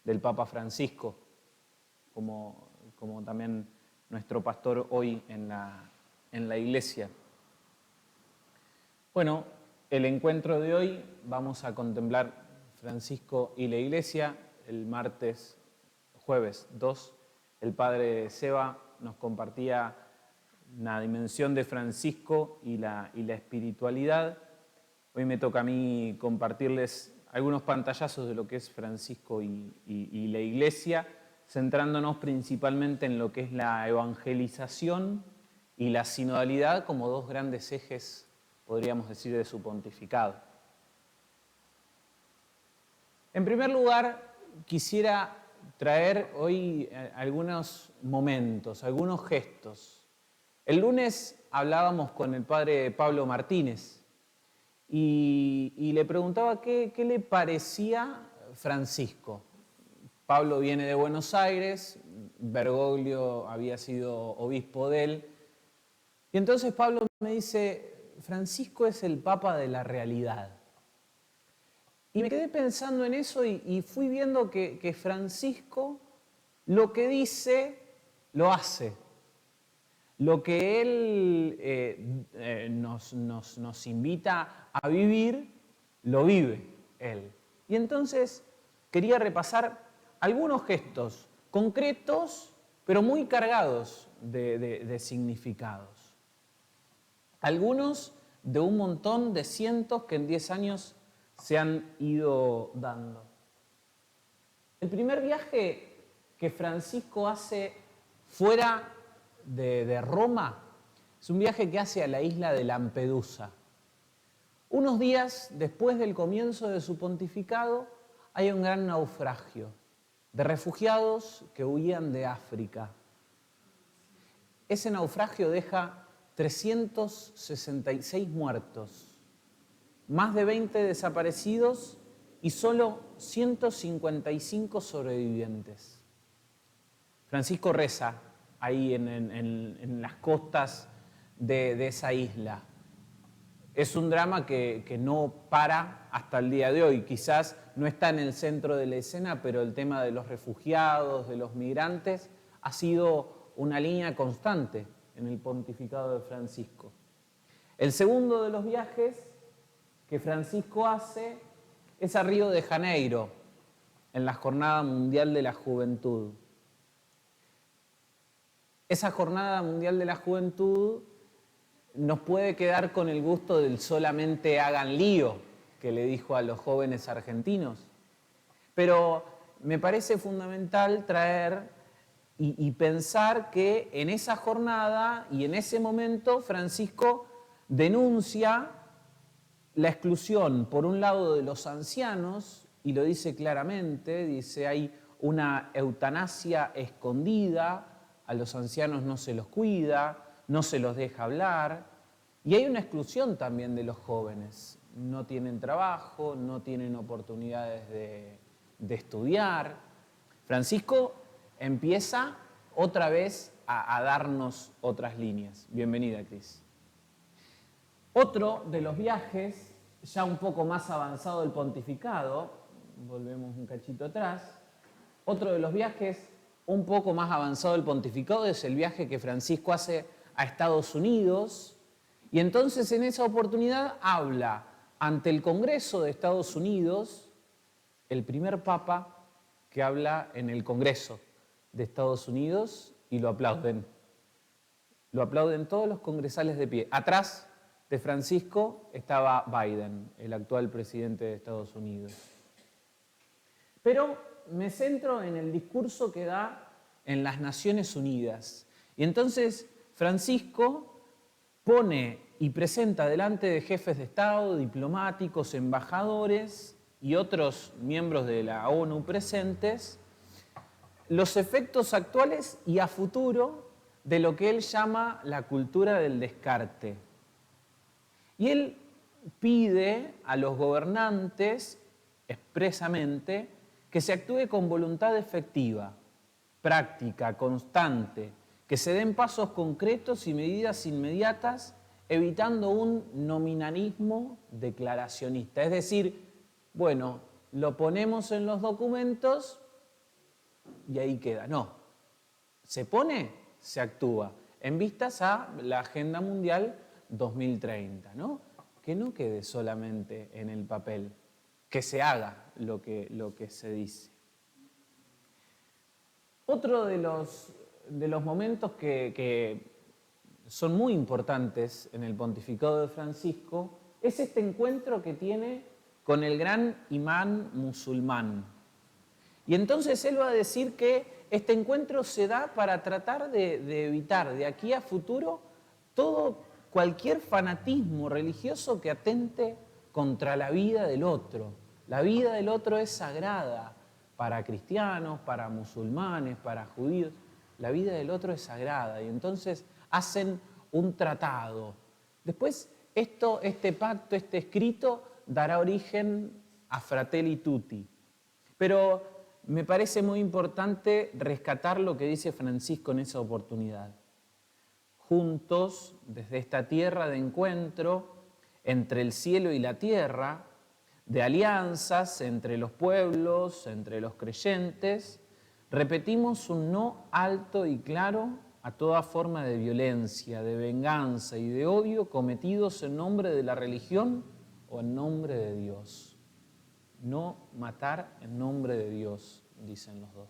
del Papa Francisco, como también nuestro pastor hoy en la iglesia. Bueno, el encuentro de hoy vamos a contemplar Francisco y la iglesia. El jueves 2, el padre Seba nos compartía una dimensión de Francisco y la espiritualidad. Hoy me toca a mí compartirles algunos pantallazos de lo que es Francisco y la iglesia, centrándonos principalmente en lo que es la evangelización y la sinodalidad como dos grandes ejes, podríamos decir, de su pontificado. En primer lugar, quisiera traer hoy algunos momentos, algunos gestos. El lunes hablábamos con el padre Pablo Martínez y le preguntaba qué le parecía Francisco. Pablo viene de Buenos Aires, Bergoglio había sido obispo de él, y entonces Pablo me dice: Francisco es el Papa de la realidad. Y me quedé pensando en eso y fui viendo que Francisco lo que dice, lo hace. Lo que él nos invita a vivir, lo vive él. Y entonces quería repasar algunos gestos concretos, pero muy cargados de significados. Algunos de un montón de cientos que en 10 años se han ido dando. El primer viaje que Francisco hace fuera de Roma es un viaje que hace a la isla de Lampedusa. Unos días después del comienzo de su pontificado hay un gran naufragio de refugiados que huían de África. Ese naufragio deja 366 muertos, más de 20 desaparecidos y solo 155 sobrevivientes. Francisco reza ahí en las costas de esa isla. Es un drama que no para hasta el día de hoy. Quizás no está en el centro de la escena, pero el tema de los refugiados, de los migrantes, ha sido una línea constante en el pontificado de Francisco. El segundo de los viajes que Francisco hace es a Río de Janeiro, en la Jornada Mundial de la Juventud. Esa Jornada Mundial de la Juventud nos puede quedar con el gusto del solamente hagan lío, que le dijo a los jóvenes argentinos. Pero me parece fundamental traer y pensar que en esa jornada y en ese momento Francisco denuncia la exclusión, por un lado, de los ancianos, y lo dice claramente, dice: hay una eutanasia escondida, a los ancianos no se los cuida, no se los deja hablar, y hay una exclusión también de los jóvenes. No tienen trabajo, no tienen oportunidades de estudiar. Francisco empieza otra vez a darnos otras líneas. Bienvenida, Cris. Otro de los viajes, ya un poco más avanzado del pontificado, volvemos un cachito atrás, otro de los viajes un poco más avanzado del pontificado es el viaje que Francisco hace a Estados Unidos, y entonces en esa oportunidad habla ante el Congreso de Estados Unidos, el primer papa que habla en el Congreso de Estados Unidos, y lo aplauden. Lo aplauden todos los congresales de pie. Atrás de Francisco estaba Biden, el actual presidente de Estados Unidos. Pero me centro en el discurso que da en las Naciones Unidas. Y entonces Francisco pone y presenta delante de jefes de Estado, diplomáticos, embajadores y otros miembros de la ONU presentes los efectos actuales y a futuro de lo que él llama la cultura del descarte. Y él pide a los gobernantes expresamente que se actúe con voluntad efectiva, práctica, constante, que se den pasos concretos y medidas inmediatas, evitando un nominalismo declaracionista. Es decir, bueno, lo ponemos en los documentos, y ahí queda. No, se pone, se actúa, en vistas a la Agenda Mundial 2030, ¿no? Que no quede solamente en el papel, que se haga lo que se dice. Otro de los momentos que son muy importantes en el pontificado de Francisco es este encuentro que tiene con el gran imán musulmán. Y entonces él va a decir que este encuentro se da para tratar de evitar de aquí a futuro cualquier fanatismo religioso que atente contra la vida del otro. La vida del otro es sagrada para cristianos, para musulmanes, para judíos. La vida del otro es sagrada y entonces hacen un tratado. Después este pacto, este escrito, dará origen a Fratelli Tutti. Pero me parece muy importante rescatar lo que dice Francisco en esa oportunidad. Juntos, desde esta tierra de encuentro entre el cielo y la tierra, de alianzas entre los pueblos, entre los creyentes, repetimos un no alto y claro a toda forma de violencia, de venganza y de odio cometidos en nombre de la religión o en nombre de Dios. No matar en nombre de Dios, dicen los dos.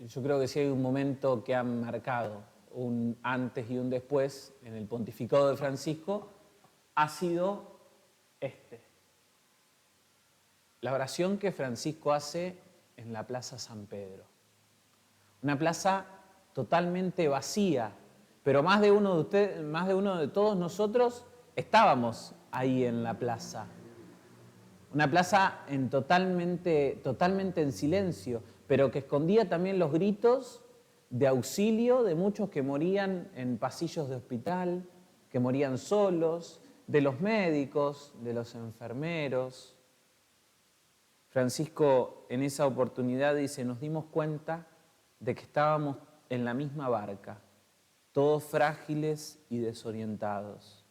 Yo creo que si hay un momento que ha marcado un antes y un después en el pontificado de Francisco, ha sido la oración que Francisco hace en la Plaza San Pedro. Una plaza totalmente vacía, pero más de uno de todos nosotros estábamos ahí en la plaza. Una plaza totalmente en silencio, pero que escondía también los gritos de auxilio de muchos que morían en pasillos de hospital, que morían solos, de los médicos, de los enfermeros. Francisco en esa oportunidad dice, nos dimos cuenta de que estábamos en la misma barca, todos frágiles y desorientados,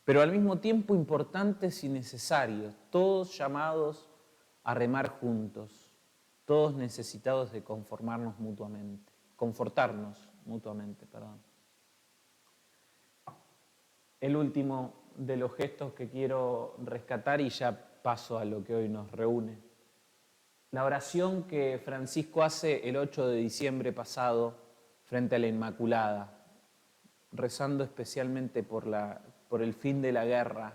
pero al mismo tiempo importantes y necesarios, todos llamados a remar juntos, todos necesitados de confortarnos mutuamente. El último de los gestos que quiero rescatar y ya paso a lo que hoy nos reúne. La oración que Francisco hace el 8 de diciembre pasado frente a la Inmaculada, rezando especialmente por el fin de la guerra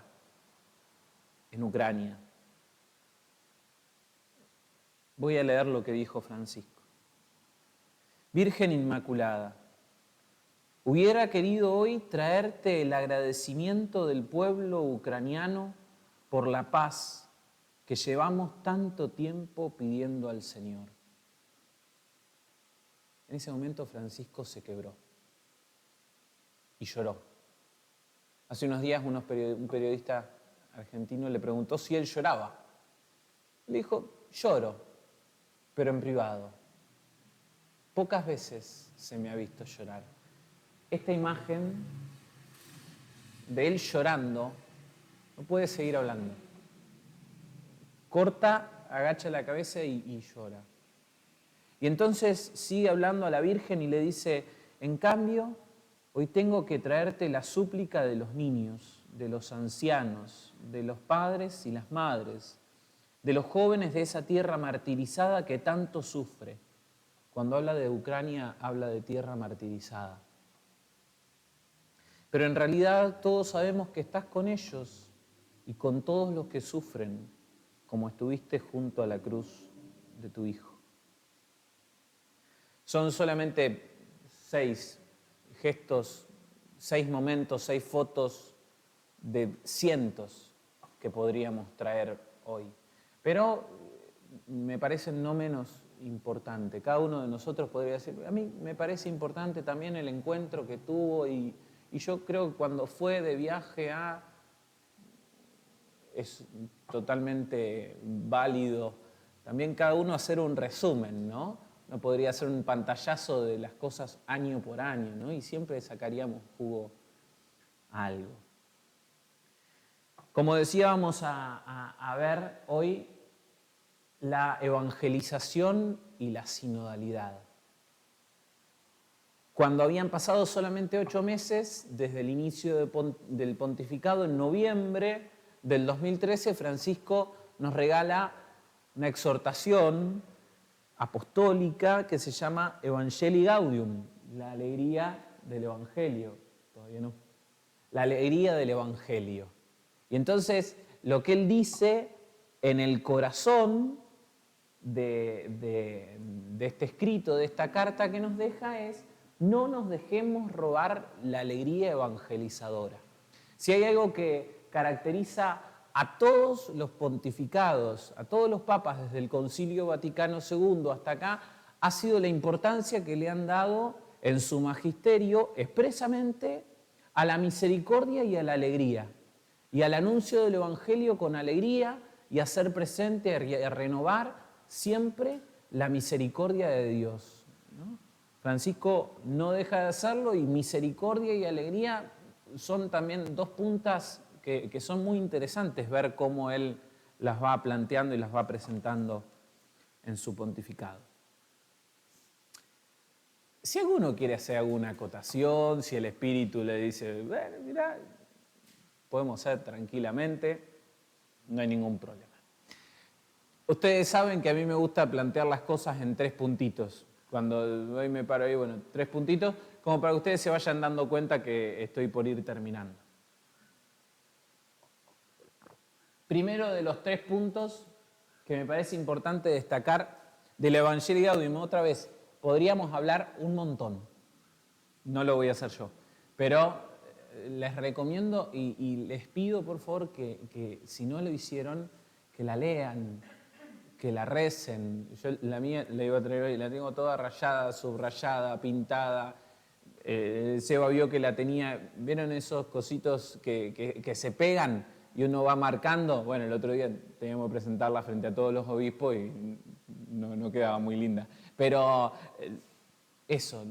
en Ucrania. Voy a leer lo que dijo Francisco. Virgen Inmaculada, hubiera querido hoy traerte el agradecimiento del pueblo ucraniano por la paz que llevamos tanto tiempo pidiendo al Señor. En ese momento Francisco se quebró y lloró. Hace unos días un periodista argentino le preguntó si él lloraba. Le dijo, lloro, pero en privado. Pocas veces se me ha visto llorar. Esta imagen de él llorando no puede seguir hablando. Corta, agacha la cabeza y llora. Y entonces sigue hablando a la Virgen y le dice, en cambio, hoy tengo que traerte la súplica de los niños, de los ancianos, de los padres y las madres, de los jóvenes de esa tierra martirizada que tanto sufre. Cuando habla de Ucrania, habla de tierra martirizada. Pero en realidad todos sabemos que estás con ellos y con todos los que sufren, como estuviste junto a la cruz de tu Hijo. Son solamente 6 gestos, 6 momentos, 6 fotos de cientos que podríamos traer hoy. Pero me parecen no menos importantes. Cada uno de nosotros podría decir, a mí me parece importante también el encuentro que tuvo y yo creo que cuando fue de viaje es totalmente válido también cada uno hacer un resumen, ¿no? No podría hacer un pantallazo de las cosas año por año, ¿no? Y siempre sacaríamos jugo a algo. Como decía, vamos a ver hoy la evangelización y la sinodalidad. Cuando habían pasado solamente 8 meses desde el inicio del pontificado, en noviembre del 2013, Francisco nos regala una exhortación apostólica que se llama Evangelii Gaudium, la alegría del Evangelio. Todavía no. La alegría del Evangelio. Y entonces, lo que él dice en el corazón de este escrito, de esta carta que nos deja es: no nos dejemos robar la alegría evangelizadora. Si hay algo que caracteriza a todos los pontificados, a todos los papas desde el Concilio Vaticano II hasta acá, ha sido la importancia que le han dado en su magisterio expresamente a la misericordia y a la alegría, y al anuncio del Evangelio con alegría, y a hacer presente y a renovar siempre la misericordia de Dios, ¿no? Francisco no deja de hacerlo, y misericordia y alegría son también dos puntas que son muy interesantes ver cómo él las va planteando y las va presentando en su pontificado. Si alguno quiere hacer alguna acotación, si el espíritu le dice, bueno, mirá, podemos hacer tranquilamente, no hay ningún problema. Ustedes saben que a mí me gusta plantear las cosas en 3 puntitos. Cuando hoy me paro ahí, bueno, 3 puntitos, como para que ustedes se vayan dando cuenta que estoy por ir terminando. Primero de los 3 puntos que me parece importante destacar del Evangelii Gaudium, otra vez, podríamos hablar un montón. No lo voy a hacer yo, pero les recomiendo y les pido por favor que si no lo hicieron, que la lean, que la recen. Yo la mía la iba a traer hoy, la tengo toda rayada, subrayada, pintada. Seba vio que la tenía, ¿vieron esos cositos que se pegan y uno va marcando? Bueno, el otro día teníamos que presentarla frente a todos los obispos y no quedaba muy linda. Pero eso,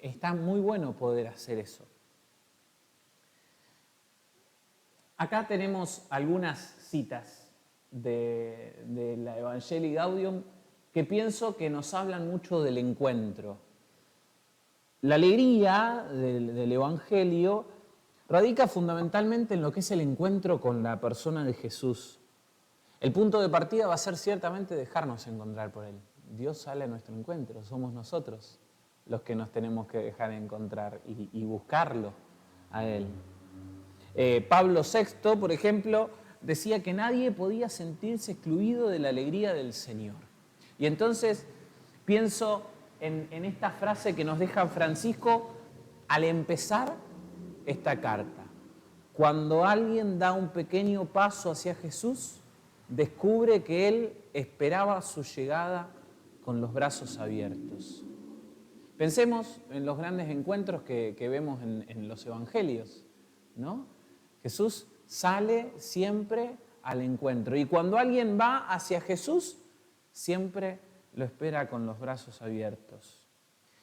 está muy bueno poder hacer eso. Acá tenemos algunas citas de la Evangelii Gaudium que pienso que nos hablan mucho del encuentro. La alegría del Evangelio radica fundamentalmente en lo que es el encuentro con la persona de Jesús. El punto de partida va a ser ciertamente dejarnos encontrar por Él. Dios sale a nuestro encuentro, somos nosotros los que nos tenemos que dejar encontrar y buscarlo a Él. Pablo VI, por ejemplo, decía que nadie podía sentirse excluido de la alegría del Señor. Y entonces pienso en esta frase que nos deja Francisco al empezar esta carta. Cuando alguien da un pequeño paso hacia Jesús, descubre que Él esperaba su llegada con los brazos abiertos. Pensemos en los grandes encuentros que vemos en los evangelios, ¿no? Jesús sale siempre al encuentro, y cuando alguien va hacia Jesús, siempre lo espera con los brazos abiertos.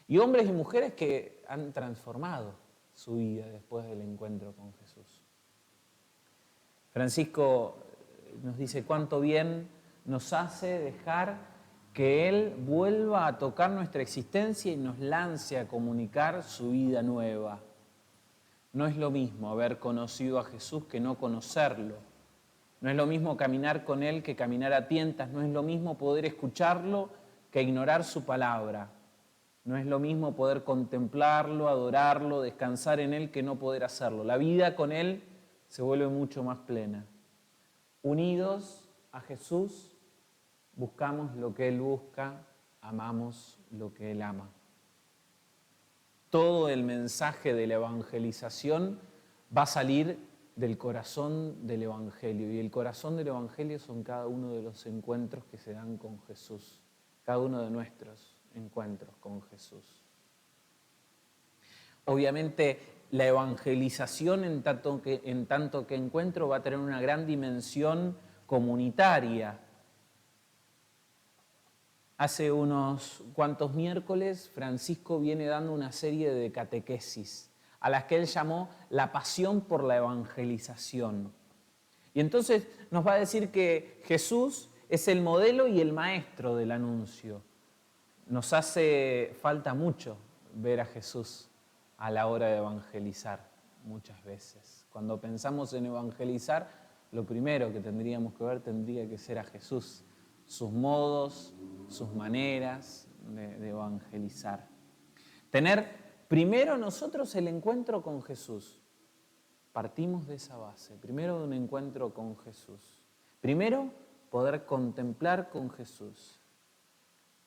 Y hombres y mujeres que han transformado su vida después del encuentro con Jesús. Francisco nos dice cuánto bien nos hace dejar que Él vuelva a tocar nuestra existencia y nos lance a comunicar su vida nueva. No es lo mismo haber conocido a Jesús que no conocerlo. No es lo mismo caminar con Él que caminar a tientas. No es lo mismo poder escucharlo que ignorar su palabra. No es lo mismo poder contemplarlo, adorarlo, descansar en Él que no poder hacerlo. La vida con Él se vuelve mucho más plena. Unidos a Jesús, buscamos lo que Él busca, amamos lo que Él ama. Todo el mensaje de la evangelización va a salir del corazón del Evangelio. Y el corazón del Evangelio son cada uno de los encuentros que se dan con Jesús. Cada uno de nuestros encuentros con Jesús. Obviamente, la evangelización en tanto que encuentro va a tener una gran dimensión comunitaria. Hace unos cuantos miércoles, Francisco viene dando una serie de catequesis, a las que él llamó la pasión por la evangelización. Y entonces nos va a decir que Jesús es el modelo y el maestro del anuncio. Nos hace falta mucho ver a Jesús a la hora de evangelizar muchas veces. Cuando pensamos en evangelizar, lo primero que tendríamos que ver tendría que ser a Jesús, sus modos, sus maneras de evangelizar. Tener primero nosotros el encuentro con Jesús. Partimos de esa base, primero de un encuentro con Jesús. Primero, poder contemplar con Jesús.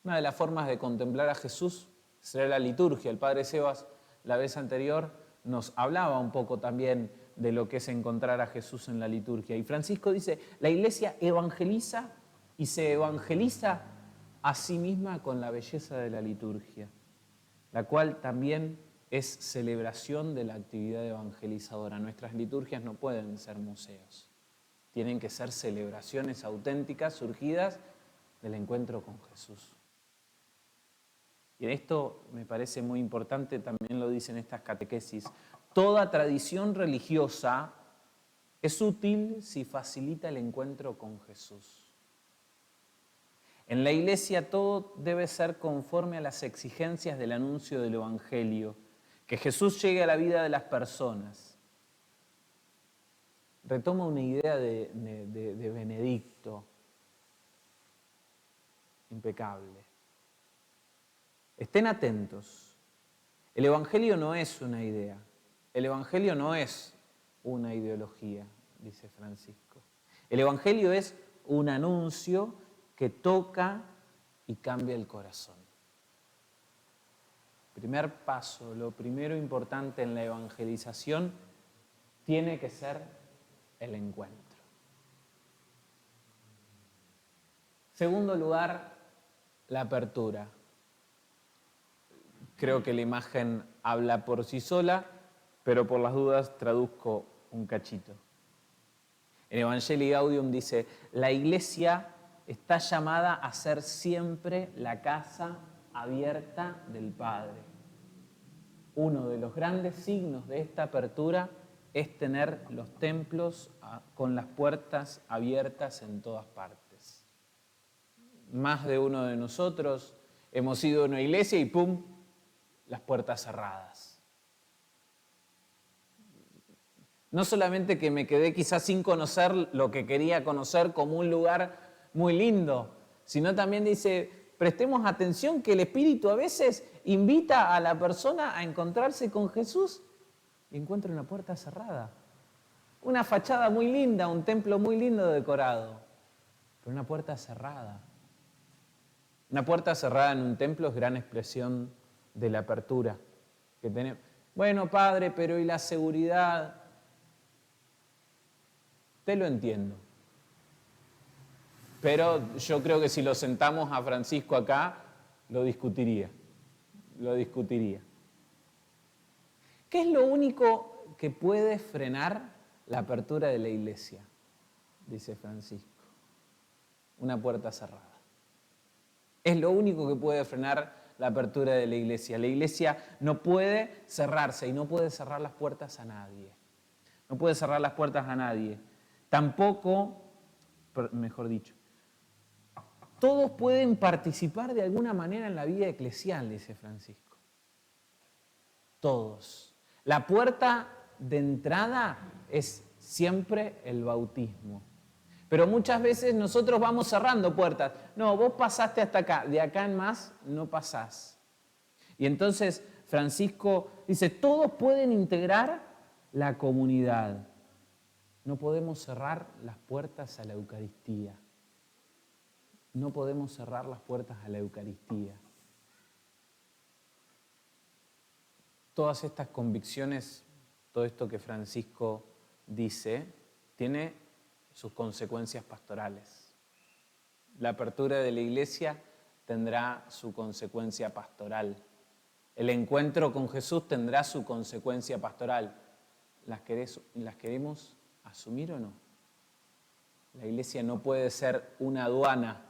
Una de las formas de contemplar a Jesús será la liturgia. El Padre Sebas, la vez anterior, nos hablaba un poco también de lo que es encontrar a Jesús en la liturgia. Y Francisco dice, la Iglesia evangeliza y se evangeliza a sí misma con la belleza de la liturgia, la cual también es celebración de la actividad evangelizadora. Nuestras liturgias no pueden ser museos, tienen que ser celebraciones auténticas surgidas del encuentro con Jesús. Y esto me parece muy importante, también lo dicen estas catequesis. Toda tradición religiosa es útil si facilita el encuentro con Jesús. En la Iglesia todo debe ser conforme a las exigencias del anuncio del Evangelio, que Jesús llegue a la vida de las personas. Retoma una idea de Benedicto, impecable. Estén atentos. El Evangelio no es una idea. El Evangelio no es una ideología, dice Francisco. El Evangelio es un anuncio que toca y cambia el corazón. Primer paso, lo primero importante en la evangelización tiene que ser el encuentro. Segundo lugar, la apertura. Creo que la imagen habla por sí sola, pero por las dudas traduzco un cachito. En Evangelii Gaudium dice, la Iglesia está llamada a ser siempre la casa abierta del Padre. Uno de los grandes signos de esta apertura es tener los templos con las puertas abiertas en todas partes. Más de uno de nosotros hemos ido a una iglesia y ¡pum!, las puertas cerradas. No solamente que me quedé quizás sin conocer lo que quería conocer como un lugar muy lindo, sino también dice, prestemos atención que el Espíritu a veces invita a la persona a encontrarse con Jesús y encuentra una puerta cerrada. Una fachada muy linda, un templo muy lindo decorado, pero una puerta cerrada. Una puerta cerrada en un templo es gran expresión de la apertura que tenemos. Bueno, Padre, pero ¿y la seguridad? Te lo entiendo. Pero yo creo que si lo sentamos a Francisco acá, lo discutiría. Lo discutiría. ¿Qué es lo único que puede frenar la apertura de la iglesia? Dice Francisco. Una puerta cerrada. Es lo único que puede frenar la apertura de la iglesia. La iglesia no puede cerrarse y no puede cerrar las puertas a nadie. No puede cerrar las puertas a nadie. Tampoco, mejor dicho, todos pueden participar de alguna manera en la vida eclesial, dice Francisco. Todos. La puerta de entrada es siempre el bautismo. Pero muchas veces nosotros vamos cerrando puertas. No, vos pasaste hasta acá, de acá en más no pasás. Y entonces Francisco dice, todos pueden integrar la comunidad. No podemos cerrar las puertas a la Eucaristía. No podemos cerrar las puertas a la Eucaristía. Todas estas convicciones, todo esto que Francisco dice, tiene sus consecuencias pastorales. La apertura de la iglesia tendrá su consecuencia pastoral. El encuentro con Jesús tendrá su consecuencia pastoral. ¿Las queremos asumir o no? La iglesia no puede ser una aduana.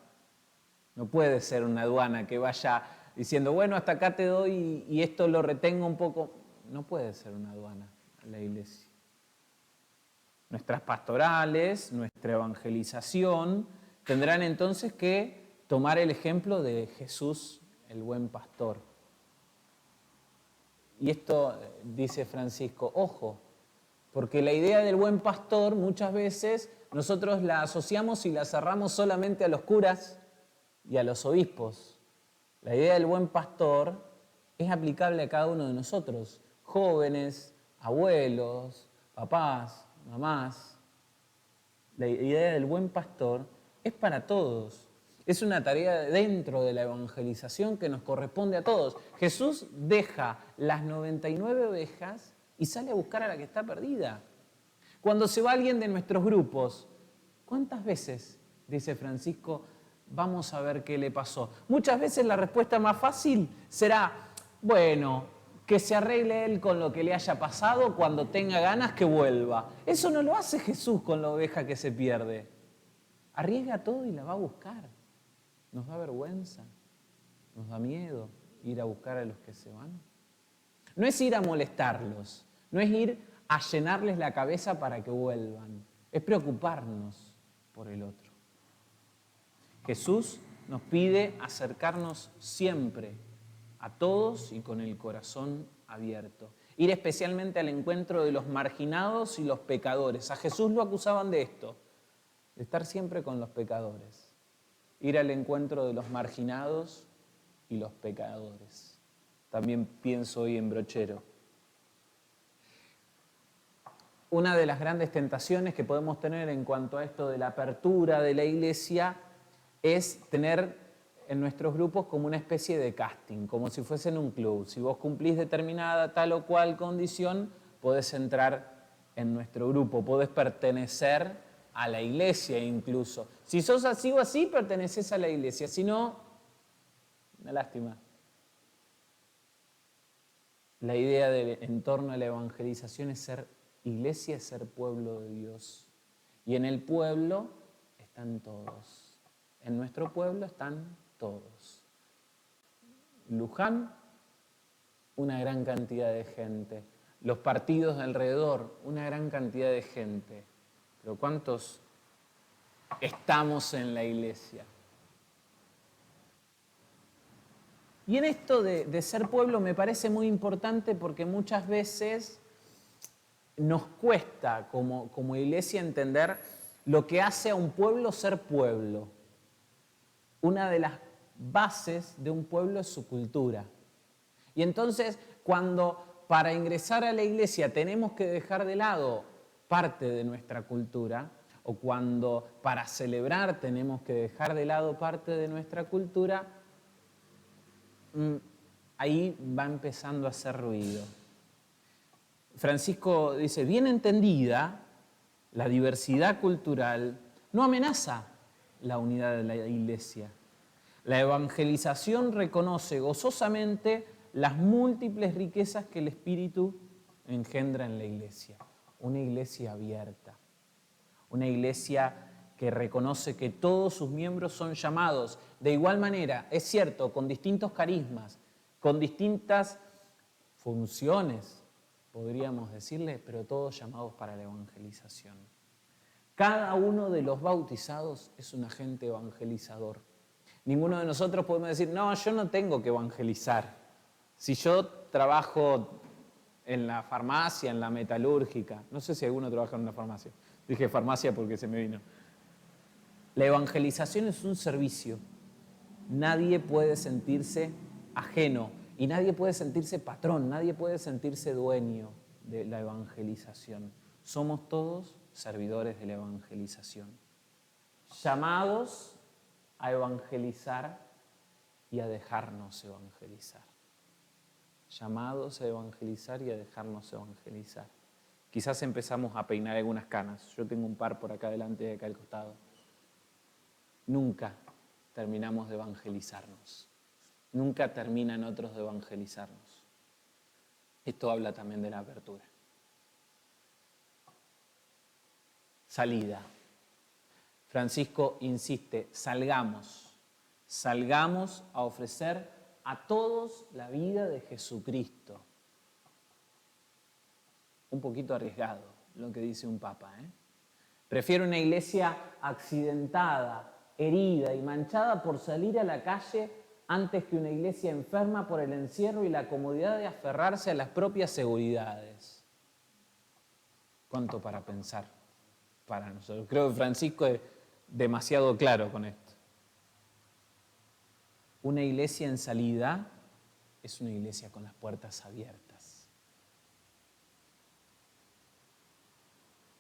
No puede ser una aduana que vaya diciendo, bueno, hasta acá te doy y esto lo retengo un poco. No puede ser una aduana la iglesia. Nuestras pastorales, nuestra evangelización, tendrán entonces que tomar el ejemplo de Jesús, el buen pastor. Y esto dice Francisco, ojo, porque la idea del buen pastor muchas veces nosotros la asociamos y la cerramos solamente a los curas y a los obispos. La idea del buen pastor es aplicable a cada uno de nosotros, jóvenes, abuelos, papás, mamás. La idea del buen pastor es para todos. Es una tarea dentro de la evangelización que nos corresponde a todos. Jesús deja las 99 ovejas y sale a buscar a la que está perdida. Cuando se va alguien de nuestros grupos, ¿cuántas veces, dice Francisco, vamos a ver qué le pasó? Muchas veces la respuesta más fácil será, bueno, que se arregle él con lo que le haya pasado, cuando tenga ganas que vuelva. Eso no lo hace Jesús con la oveja que se pierde. Arriesga todo y la va a buscar. ¿Nos da vergüenza? ¿Nos da miedo ir a buscar a los que se van? No es ir a molestarlos, no es ir a llenarles la cabeza para que vuelvan, es preocuparnos por el otro. Jesús nos pide acercarnos siempre a todos y con el corazón abierto. Ir especialmente al encuentro de los marginados y los pecadores. A Jesús lo acusaban de esto, de estar siempre con los pecadores. Ir al encuentro de los marginados y los pecadores. También pienso hoy en Brochero. Una de las grandes tentaciones que podemos tener en cuanto a esto de la apertura de la iglesia es tener en nuestros grupos como una especie de casting, como si fuesen un club. Si vos cumplís determinada tal o cual condición, podés entrar en nuestro grupo, podés pertenecer a la iglesia incluso. Si sos así o así, perteneces a la iglesia. Si no, una lástima. La idea en torno a la evangelización es ser iglesia, es ser pueblo de Dios. Y en el pueblo están todos. En nuestro pueblo están todos. Luján, una gran cantidad de gente. Los partidos de alrededor, una gran cantidad de gente. Pero ¿cuántos estamos en la iglesia? Y en esto de ser pueblo me parece muy importante porque muchas veces nos cuesta como iglesia entender lo que hace a un pueblo ser pueblo. Una de las bases de un pueblo es su cultura. Y entonces, cuando para ingresar a la iglesia tenemos que dejar de lado parte de nuestra cultura, o cuando para celebrar tenemos que dejar de lado parte de nuestra cultura, ahí va empezando a hacer ruido. Francisco dice, bien entendida, la diversidad cultural no amenaza la unidad de la iglesia. La evangelización reconoce gozosamente las múltiples riquezas que el Espíritu engendra en la iglesia. Una iglesia abierta, una iglesia que reconoce que todos sus miembros son llamados de igual manera, es cierto, con distintos carismas, con distintas funciones, podríamos decirle, pero todos llamados para la evangelización. Cada uno de los bautizados es un agente evangelizador. Ninguno de nosotros podemos decir, no, yo no tengo que evangelizar. Si yo trabajo en la farmacia, en la metalúrgica, no sé si alguno trabaja en una farmacia, dije farmacia porque se me vino. La evangelización es un servicio. Nadie puede sentirse ajeno y nadie puede sentirse patrón, nadie puede sentirse dueño de la evangelización. Somos todos servidores de la evangelización, llamados a evangelizar y a dejarnos evangelizar. Llamados a evangelizar y a dejarnos evangelizar. Quizás empezamos a peinar algunas canas. Yo tengo un par por acá adelante y acá al costado. Nunca terminamos de evangelizarnos. Nunca terminan otros de evangelizarnos. Esto habla también de la apertura. Salida. Francisco insiste, salgamos a ofrecer a todos la vida de Jesucristo. Un poquito arriesgado lo que dice un papa, ¿eh? Prefiero una iglesia accidentada, herida y manchada por salir a la calle antes que una iglesia enferma por el encierro y la comodidad de aferrarse a las propias seguridades. ¿Cuánto para pensar para nosotros? Creo que Francisco es demasiado claro con esto. Una iglesia en salida es una iglesia con las puertas abiertas.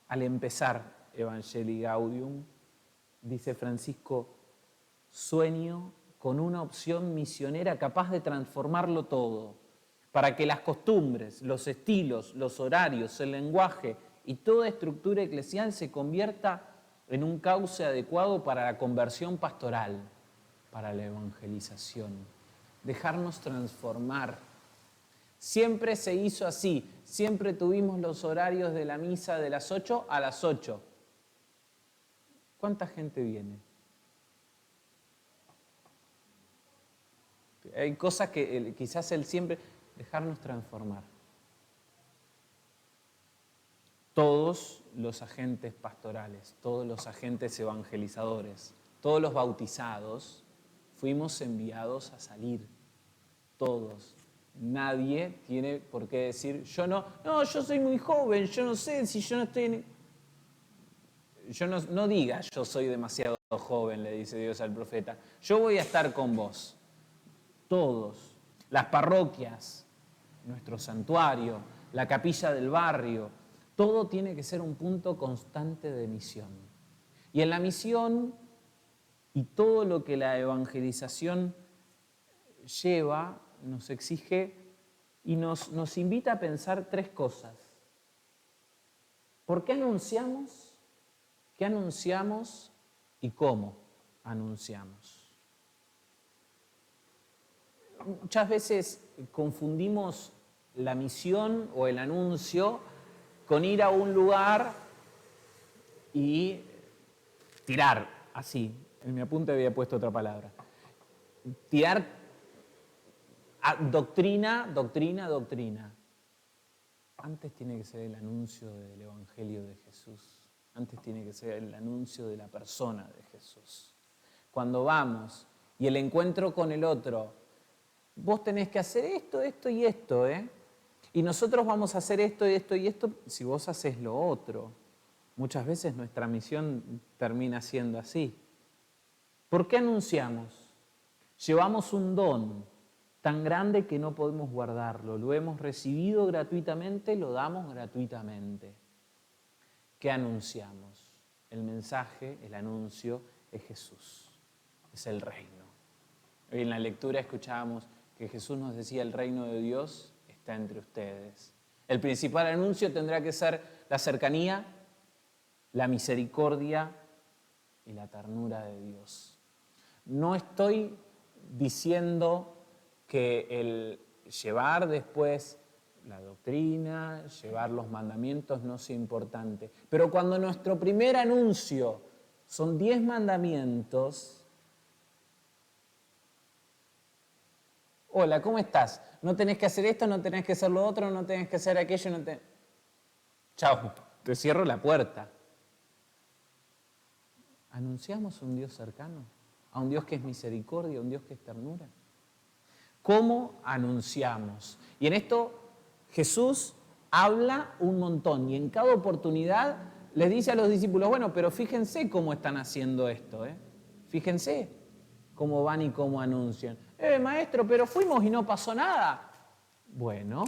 Al empezar Evangelii Gaudium, dice Francisco, sueño con una opción misionera capaz de transformarlo todo, para que las costumbres, los estilos, los horarios, el lenguaje y toda estructura eclesial se convierta en un cauce adecuado para la conversión pastoral, para la evangelización. Dejarnos transformar. Siempre se hizo así, siempre tuvimos los horarios de la misa de las 8 a las 8. ¿Cuánta gente viene? Hay cosas que quizás él siempre... Dejarnos transformar. Todos los agentes pastorales, todos los agentes evangelizadores, todos los bautizados, fuimos enviados a salir. Todos. Nadie tiene por qué decir, yo yo soy muy joven, yo no sé si yo no estoy en... No diga, yo soy demasiado joven, le dice Dios al profeta. Yo voy a estar con vos. Todos. Las parroquias, nuestro santuario, la capilla del barrio, todo tiene que ser un punto constante de misión. Y en la misión y todo lo que la evangelización lleva, nos exige y nos invita a pensar tres cosas. ¿Por qué anunciamos? ¿Qué anunciamos y cómo anunciamos? Muchas veces confundimos la misión o el anuncio con ir a un lugar y tirar, así. En mi apunte había puesto otra palabra. Tirar doctrina. Antes tiene que ser el anuncio del Evangelio de Jesús. Antes tiene que ser el anuncio de la persona de Jesús. Cuando vamos y el encuentro con el otro, vos tenés que hacer esto, esto y esto, y nosotros vamos a hacer esto, esto y esto, si vos haces lo otro. Muchas veces nuestra misión termina siendo así. ¿Por qué anunciamos? Llevamos un don tan grande que no podemos guardarlo. Lo hemos recibido gratuitamente, lo damos gratuitamente. ¿Qué anunciamos? El mensaje, el anuncio es Jesús, es el reino. Hoy en la lectura escuchábamos que Jesús nos decía, el reino de Dios está entre ustedes. El principal anuncio tendrá que ser la cercanía, la misericordia y la ternura de Dios. No estoy diciendo que el llevar después la doctrina, llevar los mandamientos no sea importante, pero cuando nuestro primer anuncio son 10 mandamientos, hola, ¿cómo estás? No tenés que hacer esto, no tenés que hacer lo otro, no tenés que hacer aquello, no tenés... Chao, te cierro la puerta. ¿Anunciamos a un Dios cercano? ¿A un Dios que es misericordia, a un Dios que es ternura? ¿Cómo anunciamos? Y en esto Jesús habla un montón y en cada oportunidad les dice a los discípulos, bueno, pero fíjense cómo están haciendo esto, Fíjense cómo van y cómo anuncian. Maestro, pero fuimos y no pasó nada. Bueno,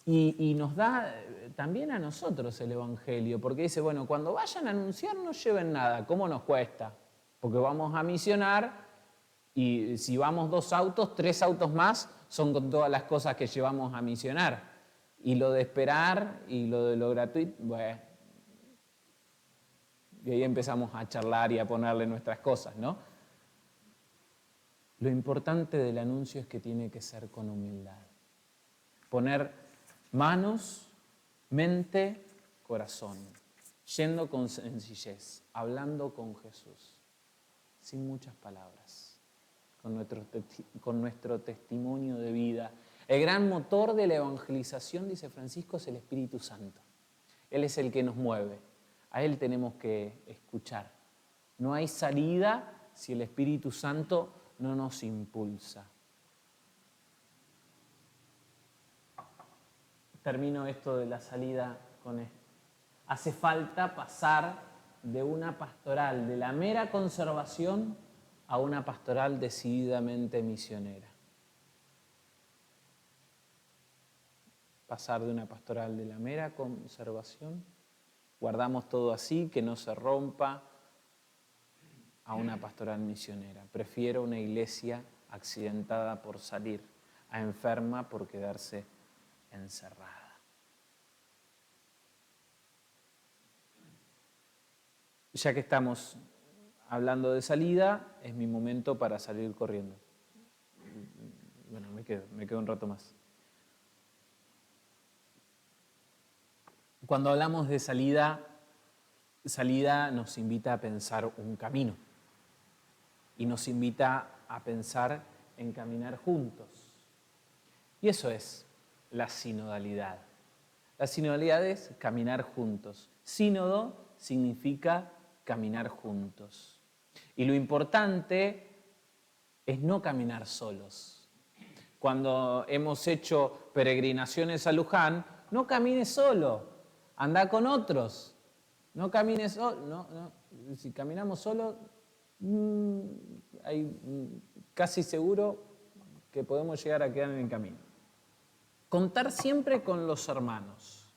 y nos da también a nosotros el Evangelio, porque dice, bueno, cuando vayan a anunciar no lleven nada. ¿Cómo nos cuesta? Porque vamos a misionar y si vamos 2 autos, 3 autos más son con todas las cosas que llevamos a misionar. Y lo de esperar y lo de lo gratuito, bueno. Y ahí empezamos a charlar y a ponerle nuestras cosas, ¿no? Lo importante del anuncio es que tiene que ser con humildad. Poner manos, mente, corazón. Yendo con sencillez, hablando con Jesús. Sin muchas palabras. Con nuestro testimonio de vida. El gran motor de la evangelización, dice Francisco, es el Espíritu Santo. Él es el que nos mueve. A Él tenemos que escuchar. No hay salida si el Espíritu Santo no nos impulsa. Termino esto de la salida con esto. Hace falta pasar de una pastoral de la mera conservación a una pastoral decididamente misionera. Pasar de una pastoral de la mera conservación, guardamos todo así, que no se rompa, a una pastoral misionera. Prefiero una iglesia accidentada por salir, a enferma por quedarse encerrada. Ya que estamos hablando de salida, es mi momento para salir corriendo. Bueno, me quedo un rato más. Cuando hablamos de salida nos invita a pensar un camino y nos invita a pensar en caminar juntos. Y eso es la sinodalidad. La sinodalidad es caminar juntos. Sínodo significa caminar juntos. Y lo importante es no caminar solos. Cuando hemos hecho peregrinaciones a Luján, no camines solo, anda con otros. No camines solo. No. Si caminamos solos, casi seguro que podemos llegar a quedar en el camino. Contar siempre con los hermanos.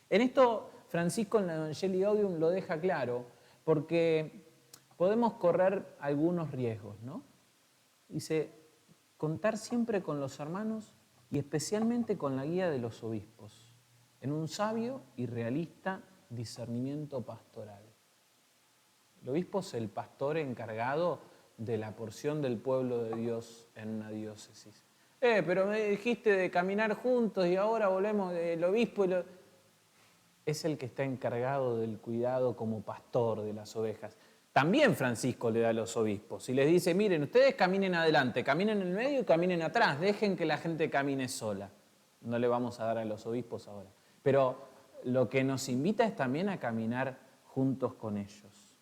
En esto Francisco en el Evangelii Gaudium lo deja claro, porque podemos correr algunos riesgos, ¿no? Dice, contar siempre con los hermanos y especialmente con la guía de los obispos, en un sabio y realista discernimiento pastoral. El obispo es el pastor encargado de la porción del pueblo de Dios en una diócesis. Pero me dijiste de caminar juntos y ahora volvemos del obispo. Es el que está encargado del cuidado como pastor de las ovejas. También Francisco le da a los obispos y les dice, miren, ustedes caminen adelante, caminen en el medio y caminen atrás, dejen que la gente camine sola. No le vamos a dar a los obispos ahora. Pero lo que nos invita es también a caminar juntos con ellos.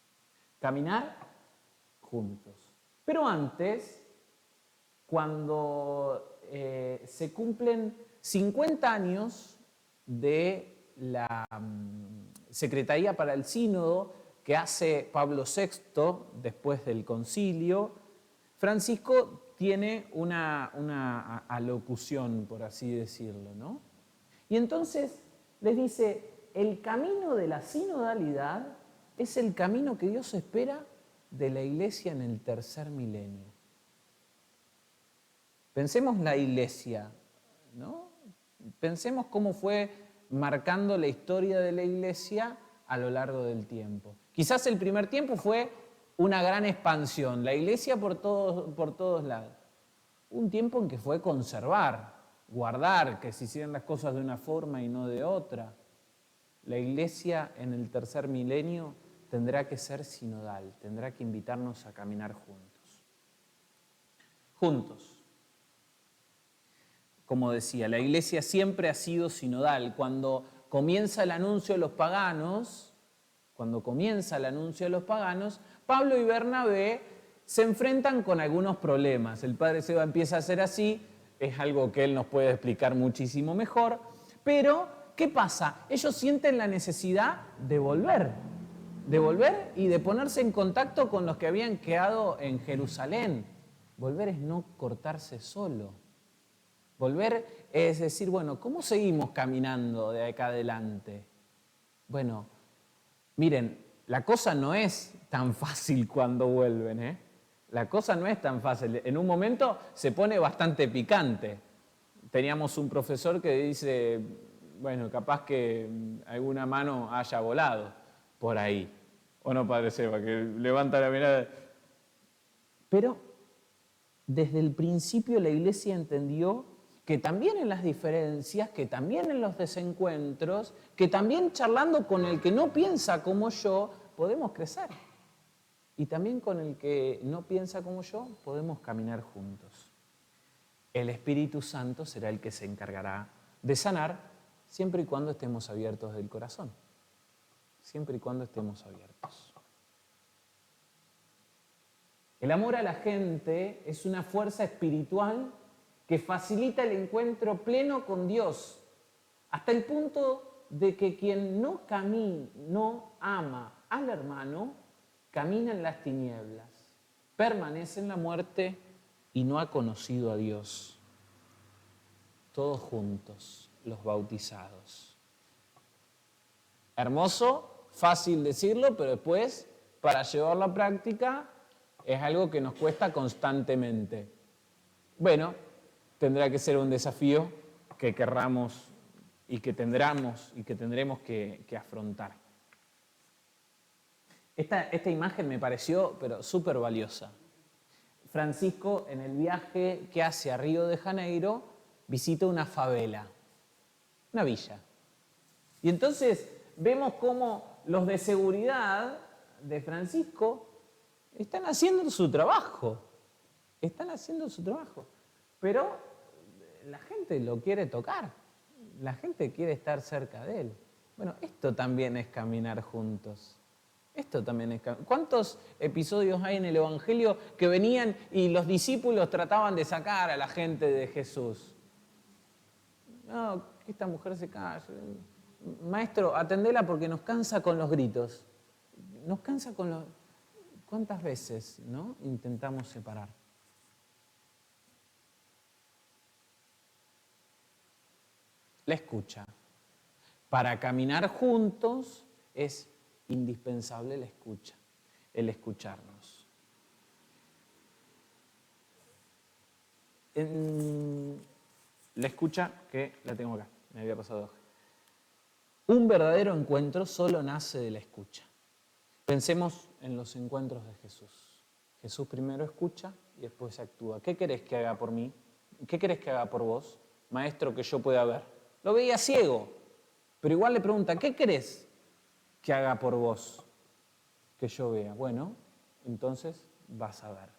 Caminar juntos. Pero antes, cuando se cumplen 50 años de la Secretaría para el Sínodo que hace Pablo VI después del concilio, Francisco tiene una alocución, por así decirlo, ¿no? Y entonces les dice, el camino de la sinodalidad es el camino que Dios espera de la iglesia en el tercer milenio. Pensemos la iglesia, ¿no? Pensemos cómo fue marcando la historia de la iglesia a lo largo del tiempo. Quizás el primer tiempo fue una gran expansión, la iglesia por todos lados. Un tiempo en que fue conservar, guardar, que se hicieran las cosas de una forma y no de otra. La iglesia en el tercer milenio tendrá que ser sinodal, tendrá que invitarnos a caminar juntos. Juntos. Como decía, la iglesia siempre ha sido sinodal. Cuando comienza el anuncio de los paganos, Pablo y Bernabé se enfrentan con algunos problemas. El padre Seba empieza a hacer así, es algo que él nos puede explicar muchísimo mejor, pero ¿qué pasa? Ellos sienten la necesidad de volver y de ponerse en contacto con los que habían quedado en Jerusalén. Volver es no cortarse solo. Volver es decir, bueno, ¿cómo seguimos caminando de acá adelante? Bueno, miren, la cosa no es tan fácil cuando vuelven, ¿eh? La cosa no es tan fácil. En un momento se pone bastante picante. Teníamos un profesor que dice, bueno, capaz que alguna mano haya volado por ahí. ¿O no, padre Seba, que levanta la mirada? Pero desde el principio la iglesia entendió que también en las diferencias, que también en los desencuentros, que también charlando con el que no piensa como yo, podemos crecer. Y también con el que no piensa como yo, podemos caminar juntos. El Espíritu Santo será el que se encargará de sanar siempre y cuando estemos abiertos del corazón. Siempre y cuando estemos abiertos. El amor a la gente es una fuerza espiritual que facilita el encuentro pleno con Dios, hasta el punto de que quien no ama al hermano, camina en las tinieblas, permanece en la muerte y no ha conocido a Dios. Todos juntos, los bautizados. Hermoso, fácil decirlo, pero después, para llevarlo a práctica, es algo que nos cuesta constantemente. Bueno, tendrá que ser un desafío que querramos y que tendremos que afrontar. Esta imagen me pareció, pero súper valiosa. Francisco, en el viaje que hace a Río de Janeiro, visita una favela, una villa. Y entonces vemos cómo los de seguridad de Francisco están haciendo su trabajo. Pero la gente lo quiere tocar. La gente quiere estar cerca de él. Bueno, esto también es caminar juntos. ¿Cuántos episodios hay en el Evangelio que venían y los discípulos trataban de sacar a la gente de Jesús? No, que esta mujer se calle. Maestro, atendela porque nos cansa con los gritos. Nos cansa con los... ¿Cuántas veces, no? Intentamos separar. La escucha. Para caminar juntos es indispensable la escucha, el escucharnos. La escucha, que la tengo acá, me había pasado hoja. Un verdadero encuentro solo nace de la escucha. Pensemos en los encuentros de Jesús. Jesús primero escucha y después actúa. ¿Qué querés que haga por mí? ¿Qué querés que haga por vos? Maestro, que yo pueda ver. Lo veía ciego, pero igual le pregunta, ¿qué querés que haga por vos? Que yo vea. Bueno, entonces vas a ver.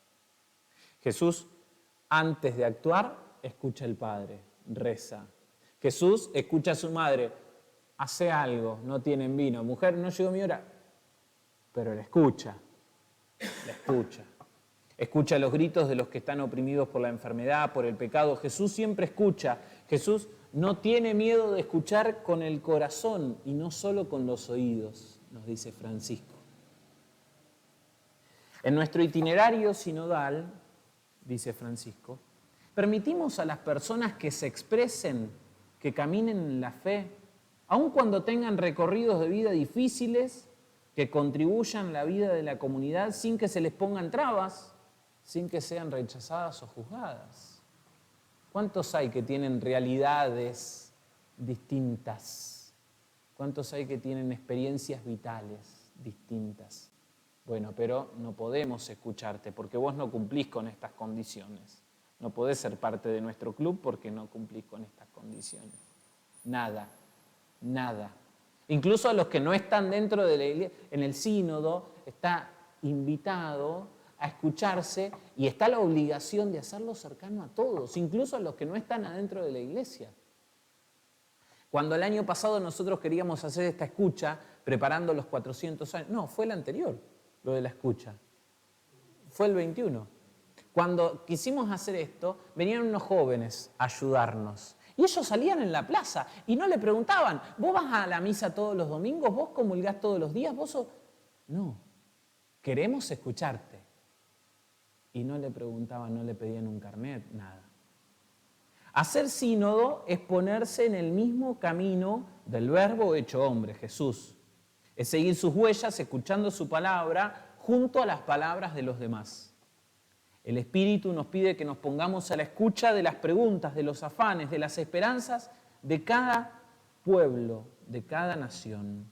Jesús, antes de actuar, escucha al Padre, reza. Jesús escucha a su madre, hace algo, no tienen vino. Mujer, no llegó mi hora. Pero la escucha. Escucha los gritos de los que están oprimidos por la enfermedad, por el pecado. Jesús siempre escucha. Jesús no tiene miedo de escuchar con el corazón y no solo con los oídos, nos dice Francisco. En nuestro itinerario sinodal, dice Francisco, permitimos a las personas que se expresen, que caminen en la fe, aun cuando tengan recorridos de vida difíciles, que contribuyan a la vida de la comunidad sin que se les pongan trabas, sin que sean rechazadas o juzgadas. ¿Cuántos hay que tienen realidades distintas? ¿Cuántos hay que tienen experiencias vitales distintas? Bueno, pero no podemos escucharte porque vos no cumplís con estas condiciones. No podés ser parte de nuestro club porque no cumplís con estas condiciones. Nada. Incluso a los que no están dentro de la iglesia, en el sínodo, está invitado a escucharse y está la obligación de hacerlo cercano a todos, incluso a los que no están adentro de la iglesia. Cuando el año pasado nosotros queríamos hacer esta escucha, preparando los 400 años, no, fue el anterior, lo de la escucha. Fue el 21. Cuando quisimos hacer esto, venían unos jóvenes a ayudarnos. Y ellos salían en la plaza y no le preguntaban, ¿vos vas a la misa todos los domingos? ¿Vos comulgás todos los días? No, queremos escucharte. Y no le preguntaban, no le pedían un carnet, nada. Hacer sínodo es ponerse en el mismo camino del Verbo hecho hombre, Jesús. Es seguir sus huellas, escuchando su palabra, junto a las palabras de los demás. El Espíritu nos pide que nos pongamos a la escucha de las preguntas, de los afanes, de las esperanzas de cada pueblo, de cada nación.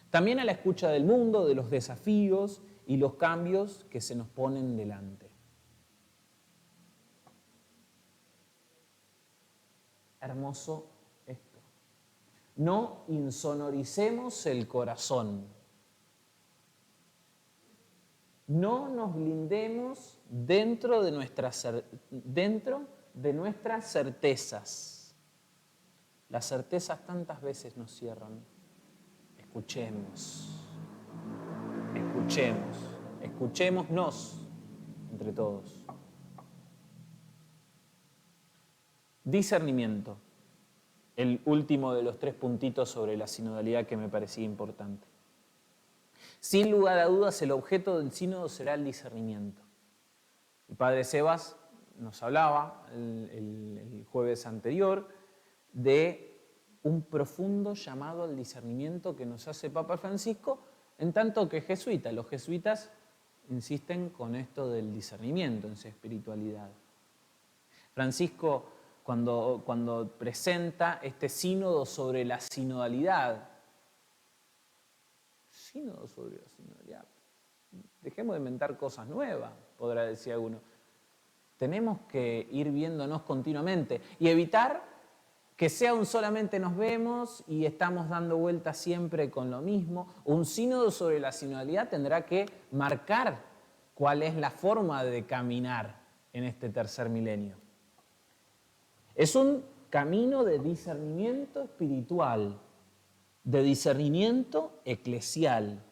También a la escucha del mundo, de los desafíos y los cambios que se nos ponen delante. Hermoso esto. No insonoricemos el corazón. No nos blindemos dentro de nuestras certezas. Las certezas tantas veces nos cierran. Escuchémonos. Escuchémonos. entre todos. Discernimiento, el último de los 3 puntitos sobre la sinodalidad que me parecía importante. Sin lugar a dudas, el objeto del sínodo será el discernimiento. El padre Sebas nos hablaba el jueves anterior de un profundo llamado al discernimiento que nos hace Papa Francisco, en tanto que jesuita. Los jesuitas insisten con esto del discernimiento en su espiritualidad. Francisco, cuando presenta este sínodo sobre la sinodalidad, sínodo sobre la sinodalidad, dejemos de inventar cosas nuevas, podrá decir alguno. Tenemos que ir viéndonos continuamente y evitar que sea un solamente nos vemos y estamos dando vueltas siempre con lo mismo. Un sínodo sobre la sinodalidad tendrá que marcar cuál es la forma de caminar en este tercer milenio. Es un camino de discernimiento espiritual, de discernimiento eclesial,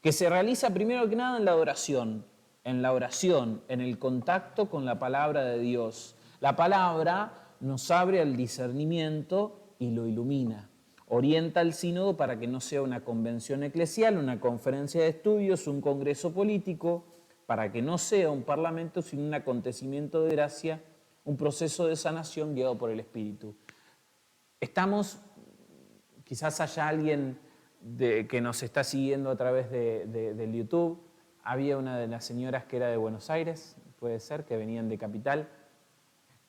que se realiza primero que nada en la oración, en el contacto con la palabra de Dios. La palabra nos abre al discernimiento y lo ilumina. Orienta al sínodo para que no sea una convención eclesial, una conferencia de estudios, un congreso político, para que no sea un parlamento, sino un acontecimiento de gracia, un proceso de sanación guiado por el Espíritu. Quizás haya alguien que nos está siguiendo a través del YouTube. Había una de las señoras que era de Buenos Aires, puede ser, que venían de Capital.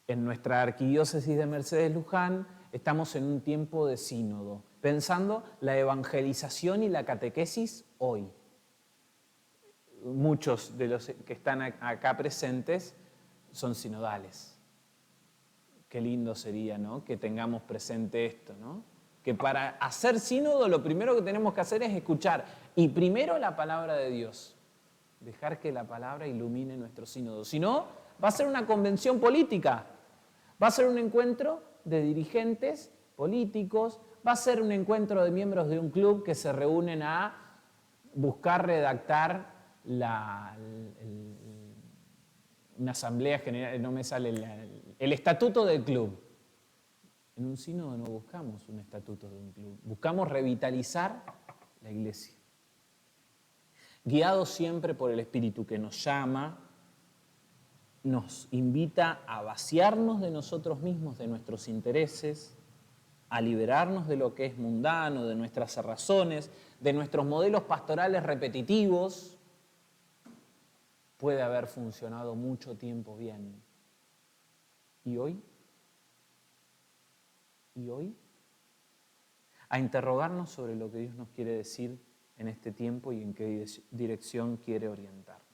En nuestra arquidiócesis de Mercedes Luján estamos en un tiempo de sínodo, pensando la evangelización y la catequesis hoy. Muchos de los que están acá presentes son sinodales. Qué lindo sería, ¿no?, que tengamos presente esto, ¿no? Que para hacer sínodo lo primero que tenemos que hacer es escuchar. Y primero la palabra de Dios. Dejar que la palabra ilumine nuestro sínodo. Si no, va a ser una convención política. Va a ser un encuentro de dirigentes políticos. Va a ser un encuentro de miembros de un club que se reúnen a buscar redactar una asamblea general, no me sale el estatuto del club. En un sínodo no buscamos un estatuto de un club, buscamos revitalizar la iglesia. Guiados siempre por el Espíritu que nos llama, nos invita a vaciarnos de nosotros mismos, de nuestros intereses, a liberarnos de lo que es mundano, de nuestras cerrazones, de nuestros modelos pastorales repetitivos. Puede haber funcionado mucho tiempo bien. ¿Y hoy? ¿Y hoy? A interrogarnos sobre lo que Dios nos quiere decir en este tiempo y en qué dirección quiere orientarnos.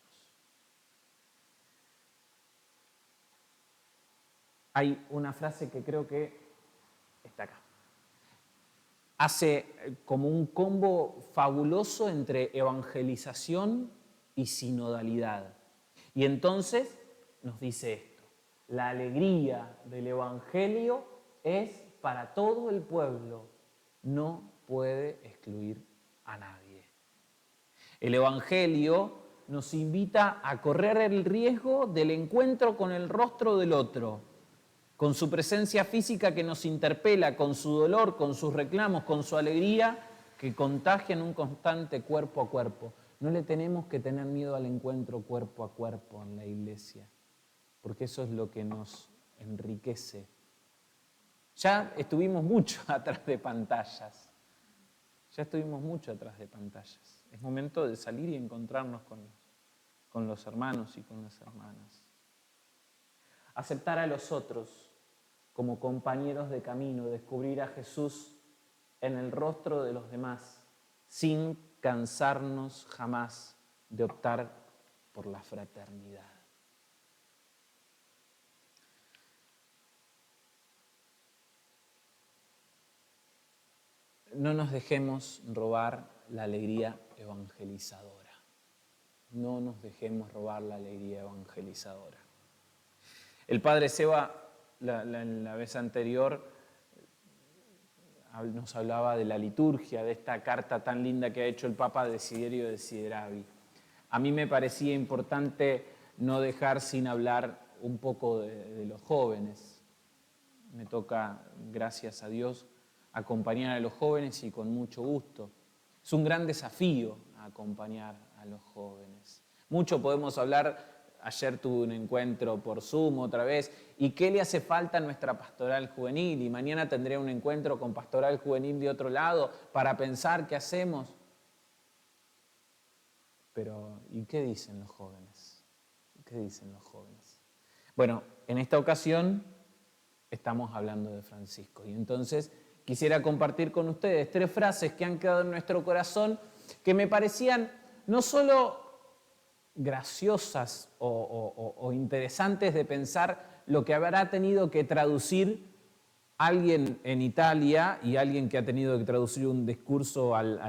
Hay una frase que creo que está acá. Hace como un combo fabuloso entre evangelización y sinodalidad. Y entonces nos dice esto: la alegría del Evangelio es para todo el pueblo, no puede excluir a nadie. El Evangelio nos invita a correr el riesgo del encuentro con el rostro del otro, con su presencia física que nos interpela, con su dolor, con sus reclamos, con su alegría, que contagian un constante cuerpo a cuerpo. No le tenemos que tener miedo al encuentro cuerpo a cuerpo en la iglesia, porque eso es lo que nos enriquece. Ya estuvimos mucho atrás de pantallas. Es momento de salir y encontrarnos con los hermanos y con las hermanas. Aceptar a los otros como compañeros de camino, descubrir a Jesús en el rostro de los demás, sin cansarnos jamás de optar por la fraternidad. No nos dejemos robar la alegría evangelizadora. No nos dejemos robar la alegría evangelizadora. El padre Seba, la vez anterior, nos hablaba de la liturgia, de esta carta tan linda que ha hecho el Papa Desiderio Desideravi. A mí me parecía importante no dejar sin hablar un poco de los jóvenes. Me toca, gracias a Dios, acompañar a los jóvenes y con mucho gusto. Es un gran desafío acompañar a los jóvenes. Mucho podemos hablar. Ayer tuve un encuentro por Zoom otra vez. ¿Y qué le hace falta a nuestra pastoral juvenil? Y mañana tendré un encuentro con pastoral juvenil de otro lado para pensar qué hacemos. Pero, ¿y qué dicen los jóvenes? ¿Qué dicen los jóvenes? Bueno, en esta ocasión estamos hablando de Francisco. Y entonces quisiera compartir con ustedes 3 frases que han quedado en nuestro corazón que me parecían no solo graciosas o interesantes de pensar lo que habrá tenido que traducir alguien en Italia y alguien que ha tenido que traducir un discurso al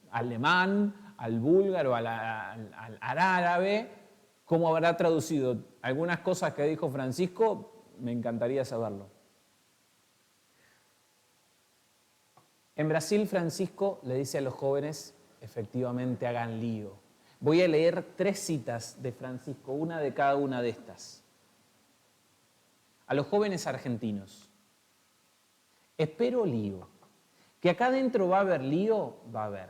alemán, al búlgaro, al árabe, cómo habrá traducido algunas cosas que dijo Francisco, me encantaría saberlo. En Brasil, Francisco le dice a los jóvenes, efectivamente, hagan lío. Voy a leer 3 citas de Francisco, una de cada una de estas. A los jóvenes argentinos. Espero lío. Que acá adentro va a haber lío, va a haber.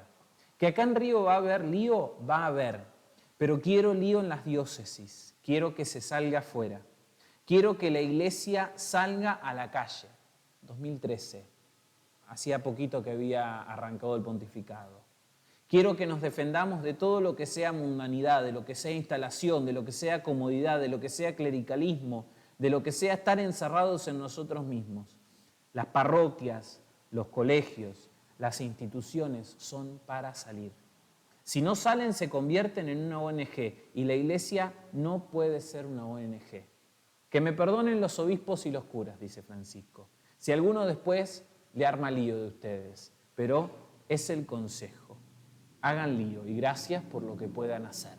Que acá en Río va a haber lío, va a haber. Pero quiero lío en las diócesis. Quiero que se salga afuera. Quiero que la iglesia salga a la calle. 2013. Hacía poquito que había arrancado el pontificado. Quiero que nos defendamos de todo lo que sea mundanidad, de lo que sea instalación, de lo que sea comodidad, de lo que sea clericalismo, de lo que sea estar encerrados en nosotros mismos. Las parroquias, los colegios, las instituciones son para salir. Si no salen, se convierten en una ONG y la iglesia no puede ser una ONG. Que me perdonen los obispos y los curas, dice Francisco. Si alguno después le arma lío de ustedes, pero es el consejo. Hagan lío y gracias por lo que puedan hacer.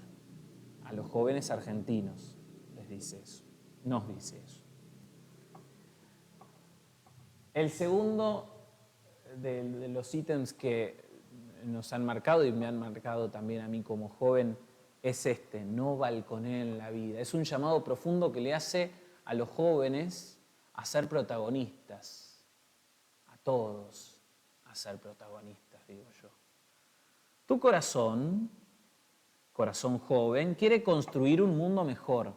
A los jóvenes argentinos les dice eso, nos dice eso. El segundo de los ítems que nos han marcado y me han marcado también a mí como joven es este, no balconeen la vida. Es un llamado profundo que le hace a los jóvenes a ser protagonistas, a todos a ser protagonistas, digo yo. Tu corazón, corazón joven, quiere construir un mundo mejor.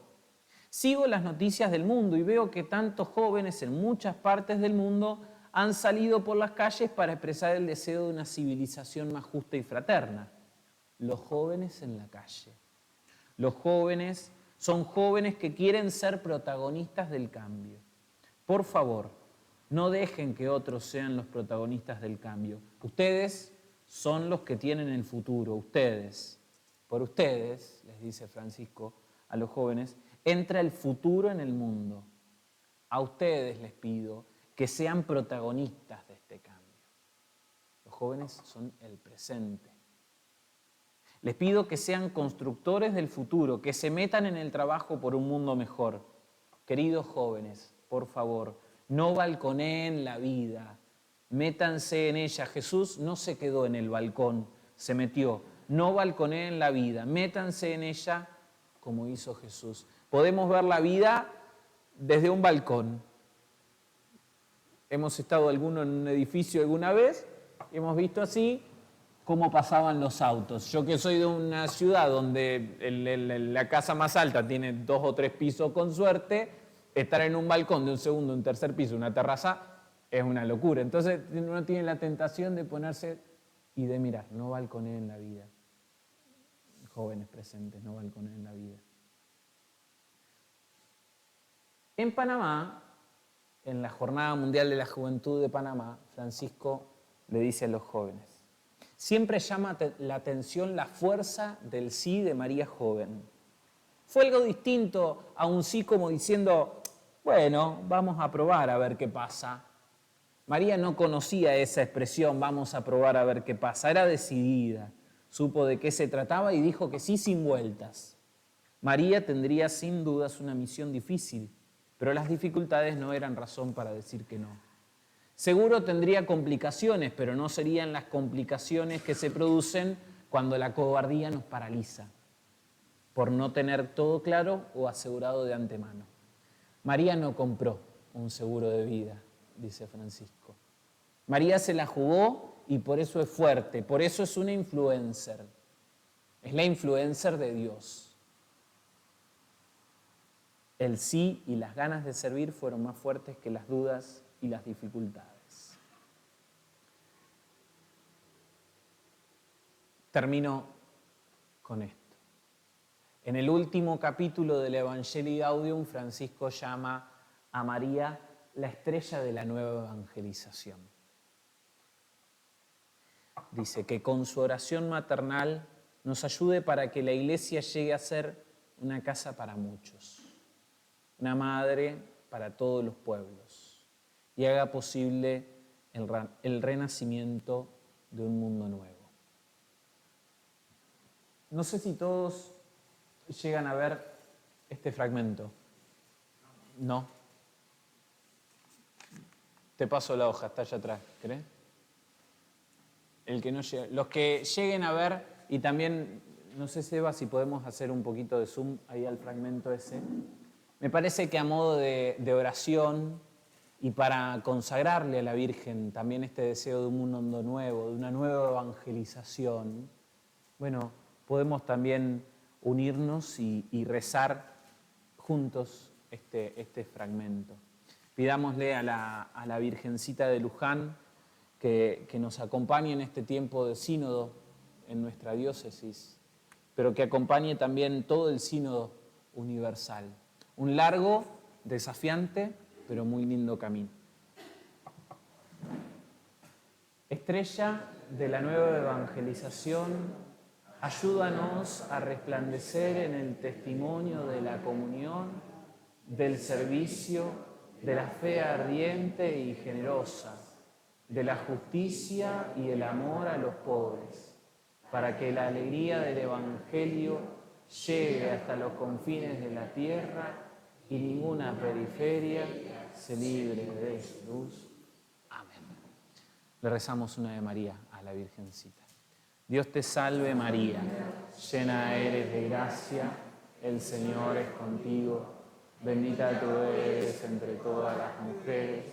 Sigo las noticias del mundo y veo que tantos jóvenes en muchas partes del mundo han salido por las calles para expresar el deseo de una civilización más justa y fraterna. Los jóvenes en la calle. Los jóvenes son jóvenes que quieren ser protagonistas del cambio. Por favor, no dejen que otros sean los protagonistas del cambio. Ustedes son los que tienen el futuro, ustedes. Por ustedes, les dice Francisco a los jóvenes, entra el futuro en el mundo. A ustedes les pido que sean protagonistas de este cambio. Los jóvenes son el presente. Les pido que sean constructores del futuro, que se metan en el trabajo por un mundo mejor. Queridos jóvenes, por favor, no balconeen la vida. Métanse en ella. Jesús no se quedó en el balcón, se metió. No balconeen la vida, métanse en ella como hizo Jesús. Podemos ver la vida desde un balcón. Hemos estado alguno en un edificio alguna vez, hemos visto así cómo pasaban los autos. Yo que soy de una ciudad donde la casa más alta tiene 2 o 3 pisos con suerte, estar en un balcón de un segundo, un tercer piso, una terraza, es una locura. Entonces uno tiene la tentación de ponerse y de mirar, no balconeen la vida. Jóvenes presentes, no balconeen la vida. En Panamá, en la Jornada Mundial de la Juventud de Panamá, Francisco le dice a los jóvenes, siempre llama la atención la fuerza del sí de María joven. Fue algo distinto a un sí como diciendo, bueno, vamos a probar a ver qué pasa. María no conocía esa expresión, vamos a probar a ver qué pasa. Era decidida, supo de qué se trataba y dijo que sí sin vueltas. María tendría sin dudas una misión difícil, pero las dificultades no eran razón para decir que no. Seguro tendría complicaciones, pero no serían las complicaciones que se producen cuando la cobardía nos paraliza. por no tener todo claro o asegurado de antemano. María no compró un seguro de vida, dice Francisco. María se la jugó y por eso es fuerte, por eso es una influencer. Es la influencer de Dios. El sí y las ganas de servir fueron más fuertes que las dudas y las dificultades. Termino con esto. En el último capítulo del Evangelii Gaudium, Francisco llama a María la estrella de la nueva evangelización. Dice que con su oración maternal nos ayude para que la Iglesia llegue a ser una casa para muchos, una madre para todos los pueblos y haga posible el renacimiento de un mundo nuevo. No sé si todos llegan a ver este fragmento. ¿No? Te paso la hoja, está allá atrás, ¿querés? El que no llegue, los que lleguen a ver, y también, no sé, Seba, si podemos hacer un poquito de zoom ahí al fragmento ese. Me parece que a modo de oración y para consagrarle a la Virgen también este deseo de un mundo nuevo, de una nueva evangelización, bueno, podemos también unirnos y rezar juntos este fragmento. Pidámosle a la Virgencita de Luján que nos acompañe en este tiempo de sínodo en nuestra diócesis, pero que acompañe también todo el sínodo universal. Un largo, desafiante, pero muy lindo camino. Estrella de la nueva evangelización, ayúdanos a resplandecer en el testimonio de la comunión, del servicio, de la fe ardiente y generosa, de la justicia y el amor a los pobres, para que la alegría del Evangelio llegue hasta los confines de la tierra y ninguna periferia se libre de su luz. Amén. Le rezamos una Ave María a la Virgencita. Dios te salve María, llena eres de gracia, el Señor es contigo, bendita tú eres entre todas las mujeres,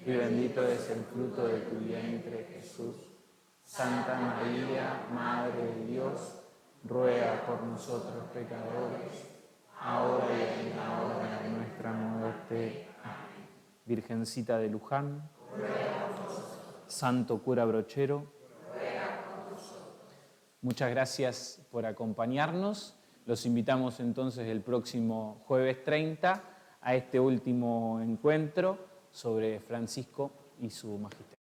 y bendito es el fruto de tu vientre, Jesús. Santa María, Madre de Dios, ruega por nosotros pecadores, ahora y en la hora de nuestra muerte. Amén. Virgencita de Luján, Santo cura Brochero, muchas gracias por acompañarnos. Los invitamos entonces el próximo jueves 30 a este último encuentro sobre Francisco y su magisterio.